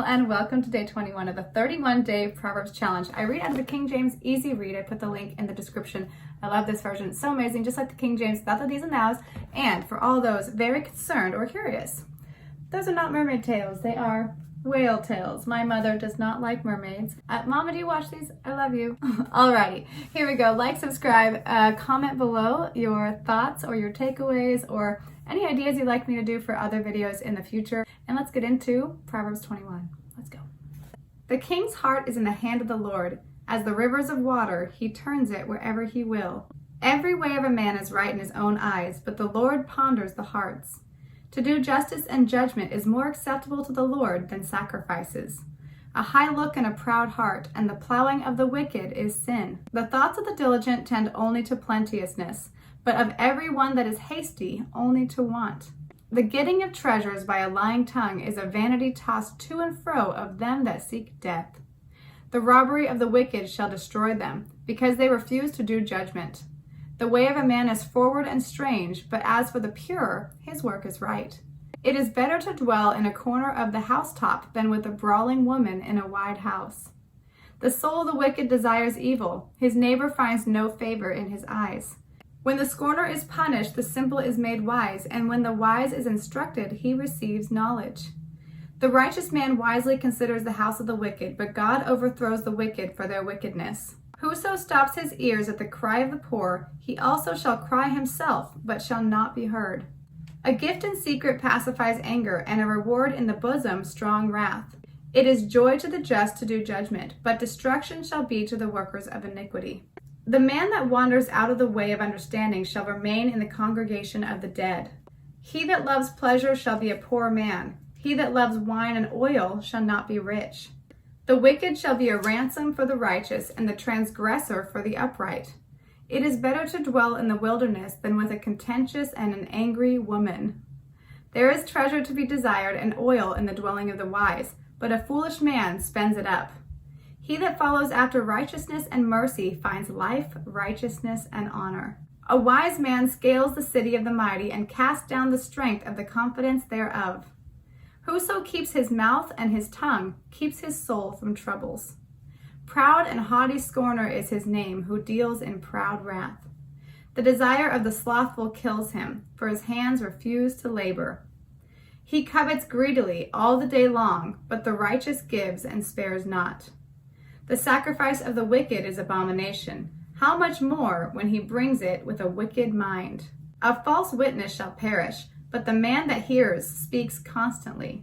Camille and welcome to day 21 of the 31-day Proverbs challenge. I read out of the King James Easy Read. I put the link in the description. I love this version. It's so amazing, just like the King James, without the these and nows. And for all those very concerned or curious, those are not mermaid tales. They are whale tales. My mother does not like mermaids. Mama, do you watch these? I love you. Alrighty, here we go. Like, subscribe, comment below your thoughts or your takeaways or any ideas you'd like me to do for other videos in the future. And let's get into Proverbs 21. Let's go. The king's heart is in the hand of the Lord. As the rivers of water, he turns it wherever he will. Every way of a man is right in his own eyes, but the Lord ponders the hearts. To do justice and judgment is more acceptable to the Lord than sacrifices. A high look and a proud heart, and the plowing of the wicked is sin. The thoughts of the diligent tend only to plenteousness, but of every one that is hasty, only to want. The getting of treasures by a lying tongue is a vanity tossed to and fro of them that seek death. The robbery of the wicked shall destroy them, because they refuse to do judgment. The way of a man is forward and strange, but as for the pure, his work is right. It is better to dwell in a corner of the housetop than with a brawling woman in a wide house. The soul of the wicked desires evil. His neighbor finds no favor in his eyes. When the scorner is punished, the simple is made wise, and when the wise is instructed, he receives knowledge. The righteous man wisely considers the house of the wicked, but God overthrows the wicked for their wickedness. Whoso stops his ears at the cry of the poor, he also shall cry himself, but shall not be heard. A gift in secret pacifies anger, and a reward in the bosom strong wrath. It is joy to the just to do judgment, but destruction shall be to the workers of iniquity. The man that wanders out of the way of understanding shall remain in the congregation of the dead. He that loves pleasure shall be a poor man. He that loves wine and oil shall not be rich. The wicked shall be a ransom for the righteous, and the transgressor for the upright. It is better to dwell in the wilderness than with a contentious and an angry woman. There is treasure to be desired and oil in the dwelling of the wise, but a foolish man spends it up. He that follows after righteousness and mercy finds life, righteousness, and honor. A wise man scales the city of the mighty and casts down the strength of the confidence thereof. Whoso keeps his mouth and his tongue keeps his soul from troubles. Proud and haughty scorner is his name, who deals in proud wrath. The desire of the slothful kills him, for his hands refuse to labor. He covets greedily all the day long, but the righteous gives and spares not. The sacrifice of the wicked is abomination. How much more when he brings it with a wicked mind? A false witness shall perish, but the man that hears speaks constantly.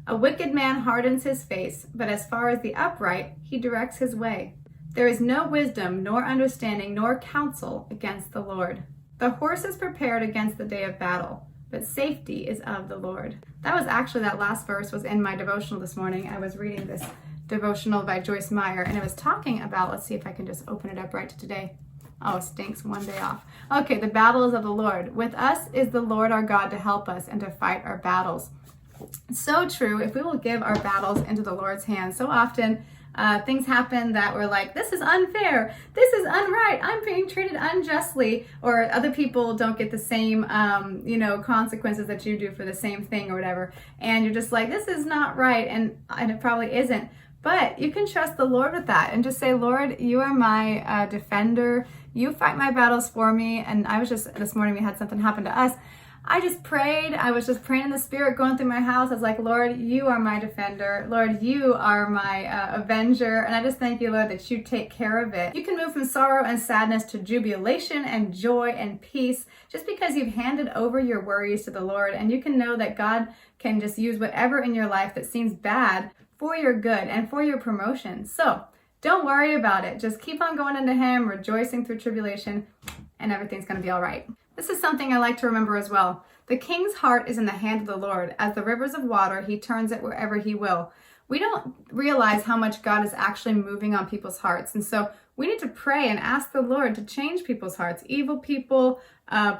A wicked man hardens his face, but as far as the upright, he directs his way. There is no wisdom, nor understanding, nor counsel against the Lord. The horse is prepared against the day of battle, but safety is of the Lord. That last verse was in my devotional this morning. I was reading this devotional by Joyce Meyer, and it was talking about, let's see if I can just open it up right to today. Oh, it stinks, one day off. Okay, the battle is of the Lord. With us is the Lord our God to help us and to fight our battles. So true. If we will give our battles into the Lord's hands, so often things happen that we're like, this is unfair, this is unright, I'm being treated unjustly, or other people don't get the same, consequences that you do for the same thing or whatever, and you're just like, this is not right, and it probably isn't. But you can trust the Lord with that and just say, Lord, you are my defender. You fight my battles for me. And this morning we had something happen to us. I just prayed. I was just praying in the spirit, going through my house. I was like, Lord, you are my defender. Lord, you are my avenger. And I just thank you, Lord, that you take care of it. You can move from sorrow and sadness to jubilation and joy and peace just because you've handed over your worries to the Lord. And you can know that God can just use whatever in your life that seems bad for your good and for your promotion. So don't worry about it. Just keep on going into Him, rejoicing through tribulation, and everything's going to be all right. This is something I like to remember as well. The king's heart is in the hand of the Lord. As the rivers of water, he turns it wherever he will. We don't realize how much God is actually moving on people's hearts. And so we need to pray and ask the Lord to change people's hearts. Evil people,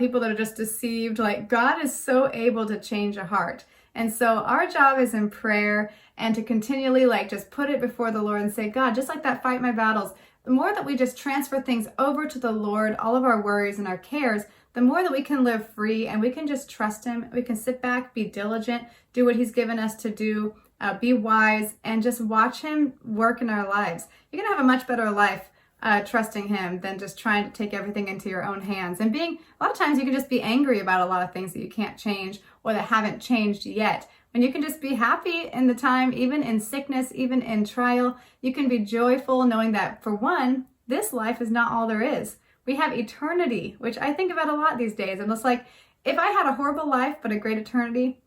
people that are just deceived. Like, God is so able to change a heart. And so our job is in prayer and to continually just put it before the Lord and say, God, just like that, fight my battles. The more that we just transfer things over to the Lord, all of our worries and our cares, the more that we can live free and we can just trust him. We can sit back, be diligent, do what he's given us to do, be wise, and just watch him work in our lives. You're going to have a much better life trusting him than just trying to take everything into your own hands. And a lot of times you can just be angry about a lot of things that you can't change or that haven't changed yet. When you can just be happy in the time, even in sickness, even in trial, you can be joyful knowing that, for one, this life is not all there is. We have eternity, which I think about a lot these days. I'm just like, if I had a horrible life but a great eternity,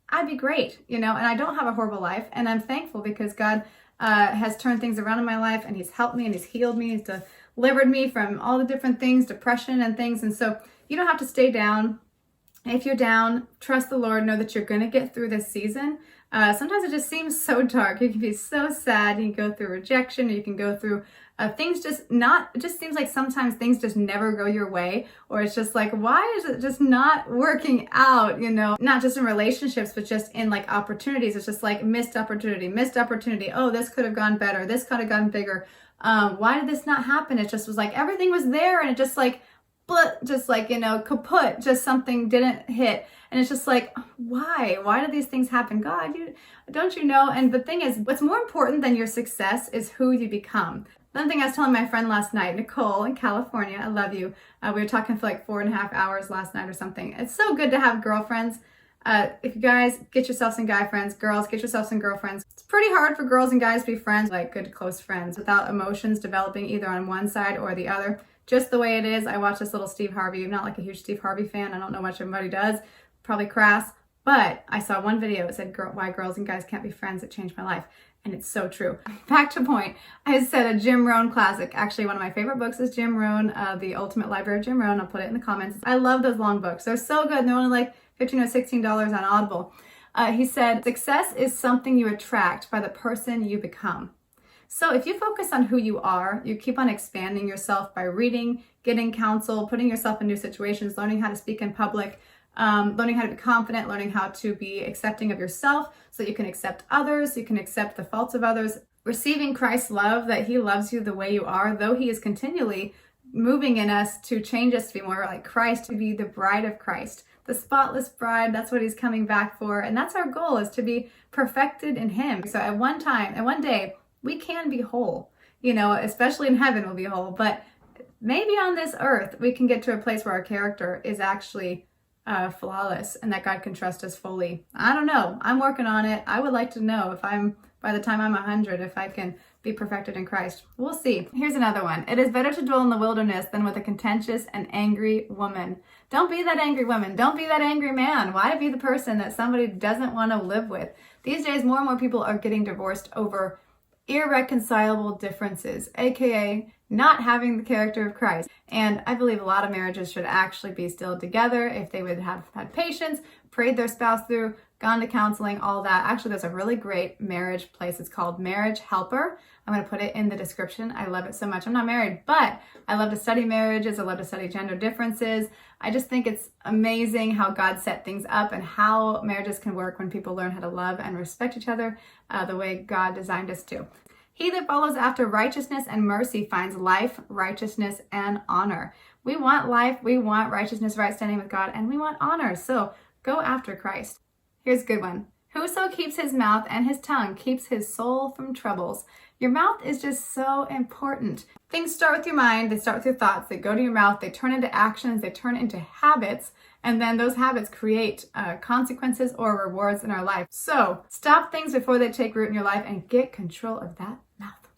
I'd be great, and I don't have a horrible life, and I'm thankful because God has turned things around in my life, and he's helped me, and he's healed me, he's delivered me from all the different things, depression and things. And so you don't have to stay down. If you're down, trust the Lord, know that you're going to get through this season. Sometimes it just seems so dark. You can be so sad. You can go through rejection, or you can go through things it just seems like sometimes things just never go your way, or it's just like, why is it just not working out, not just in relationships, but just in like opportunities. It's just like missed opportunity. Oh, this could have gone better. This could have gone bigger. Why did this not happen? It just was like, everything was there and it just like, kaput, just something didn't hit. And it's just like, why do these things happen? God, don't you know? And the thing is, what's more important than your success is who you become. Another thing I was telling my friend last night, Nicole in California, I love you. We were talking for like 4.5 hours last night or something. It's so good to have girlfriends. If you guys get yourselves some guy friends, girls, get yourselves some girlfriends. It's pretty hard for girls and guys to be friends, like good close friends, without emotions developing either on one side or the other. Just the way it is. I watched this little Steve Harvey. I'm not like a huge Steve Harvey fan. I don't know much of what he does. Probably crass. But I saw one video. It said, why girls and guys can't be friends. It changed my life. And it's so true. Back to point. I said a Jim Rohn classic. Actually, one of my favorite books is Jim Rohn, The Ultimate Library of Jim Rohn. I'll put it in the comments. I love those long books. They're so good. They're only like $15 or $16 on Audible. He said, success is something you attract by the person you become. So if you focus on who you are, you keep on expanding yourself by reading, getting counsel, putting yourself in new situations, learning how to speak in public, learning how to be confident, learning how to be accepting of yourself so you can accept others, you can accept the faults of others, receiving Christ's love, that he loves you the way you are, though he is continually moving in us to change us to be more like Christ, to be the bride of Christ, the spotless bride. That's what he's coming back for. And that's our goal, is to be perfected in him. So at one day, we can be whole, especially in heaven we'll be whole, but maybe on this earth, we can get to a place where our character is actually flawless and that God can trust us fully. I don't know. I'm working on it. I would like to know by the time I'm 100, if I can be perfected in Christ. We'll see. Here's another one. It is better to dwell in the wilderness than with a contentious and angry woman. Don't be that angry woman. Don't be that angry man. Why be the person that somebody doesn't want to live with? These days, more and more people are getting divorced over irreconcilable differences, aka not having the character of Christ. And I believe a lot of marriages should actually be still together if they would have had patience, prayed their spouse through, gone to counseling, all that. Actually, there's a really great marriage place. It's called Marriage Helper. I'm going to put it in the description. I love it so much. I'm not married, but I love to study marriages. I love to study gender differences. I just think it's amazing how God set things up and how marriages can work when people learn how to love and respect each other the way God designed us to. He that follows after righteousness and mercy finds life, righteousness, and honor. We want life, we want righteousness, right standing with God, and we want honor. So go after Christ. Here's a good one. Whoso keeps his mouth and his tongue keeps his soul from troubles. Your mouth is just so important. Things start with your mind, they start with your thoughts, they go to your mouth, they turn into actions, they turn into habits, and then those habits create consequences or rewards in our life. So stop things before they take root in your life and get control of that mouth.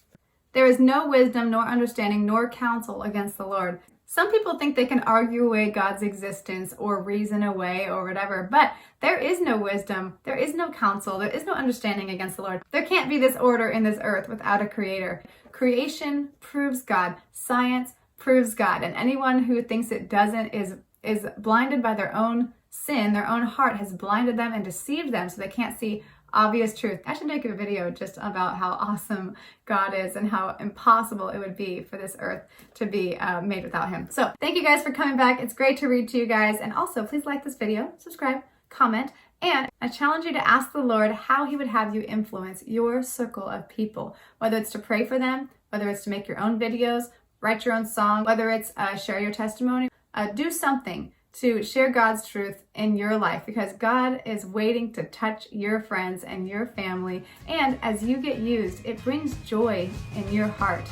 There is no wisdom, nor understanding, nor counsel against the Lord. Some people think they can argue away God's existence or reason away or whatever, but there is no wisdom, there is no counsel, there is no understanding against the Lord. There can't be this order in this earth without a creator. Creation proves God, science proves God, and anyone who thinks it doesn't is blinded by their own sin. Their own heart has blinded them and deceived them so they can't see obvious truth. I should make a video just about how awesome God is and how impossible it would be for this earth to be made without him. So thank you guys for coming back. It's great to read to you guys. And also please like this video, subscribe, comment, and I challenge you to ask the Lord how he would have you influence your circle of people, whether it's to pray for them, whether it's to make your own videos, write your own song, whether it's share your testimony, do something to share God's truth in your life, because God is waiting to touch your friends and your family. And as you get used, it brings joy in your heart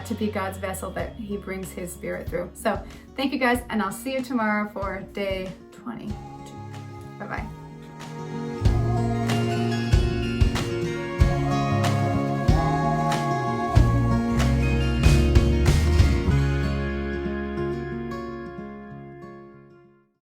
to be God's vessel that He brings His Spirit through. So thank you guys, and I'll see you tomorrow for day 22. Bye-bye.